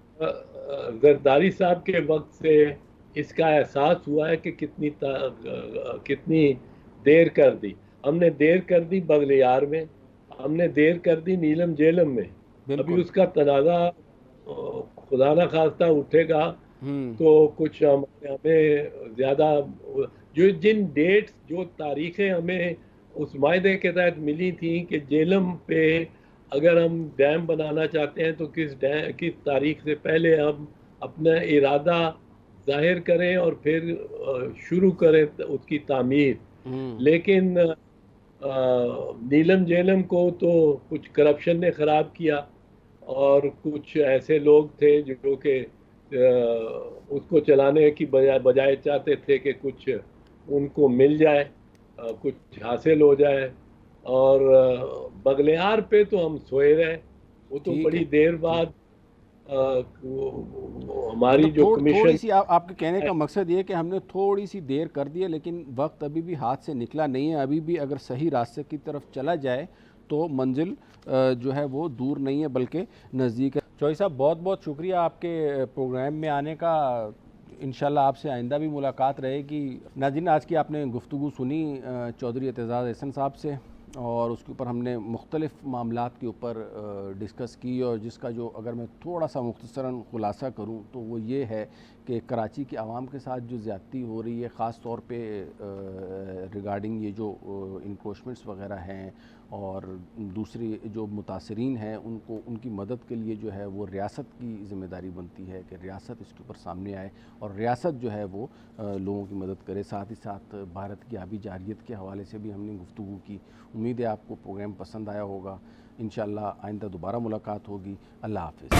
जरदारी साहब के वक्त से इसका एहसास हुआ है कि कितनी देर कर दी। हमने देर कर दी बगलियार में, हमने देर कर दी नीलम झेलम में। अभी बिल्कुल। उसका तनाज़ा खुदा ना खास्ता उठेगा हम्म। तो कुछ हमें ज़्यादा, जो जिन डेट्स, जो तारीखें हमें उस मायदे के तहत मिली थी कि जेलम पे अगर हम डैम बनाना चाहते हैं तो किस तारीख से पहले हम अपना इरादा जाहिर करें और फिर शुरू करें उसकी तामीर। हम्म। लेकिन नीलम जेलम को तो कुछ करप्शन ने ख़राब किया, और कुछ ऐसे लोग थे जो कि उसको चलाने की बजाय बजाय चाहते थे कि कुछ उनको मिल जाए, कुछ हासिल हो जाए। और बगलियार पे तो हम सोए रहे, वो तो ठीक बड़ी है। देर ठीक। बाद हमारी मतलब जो थोड़ी कमीशन सी आपके कहने का मकसद ये है कि हमने थोड़ी सी देर कर दी है, लेकिन वक्त अभी भी हाथ से निकला नहीं है। अभी भी अगर सही रास्ते की तरफ चला जाए तो मंजिल जो है वो दूर नहीं है बल्कि नज़दीक है। चौधरी साहब, बहुत बहुत शुक्रिया आपके प्रोग्राम में आने का। इंशाल्लाह आपसे आइंदा भी मुलाकात रहेगी। नाज़रीन, आज की आपने गुफ्तगू सुनी चौधरी एतजाज़ एहसन साहब से, और उसके ऊपर हमने मुख्तलिफ़ मामलात के ऊपर डिस्कस की, और जिसका जो अगर मैं थोड़ा सा मुख्तसरन ख़ुलासा करूँ तो वो ये है कि कराची की आवाम के साथ जो ज़्यादती हो रही है, ख़ास तौर पे रिगार्डिंग ये जो इंक्रोचमेंट्स वग़ैरह हैं, और दूसरी जो मुतासरीन हैं उनको उनकी मदद के लिए जो है वो रियासत की ज़िम्मेदारी बनती है कि रियासत इसके ऊपर सामने आए और रियासत जो है वो लोगों की मदद करे। साथ ही साथ भारत की आबी जारियत के हवाले से भी हमने गुफ्तगू की। उम्मीद है आपको प्रोग्राम पसंद आया होगा। इंशाअल्लाह आइंदा दोबारा मुलाकात होगी। अल्लाह हाफ़िज़।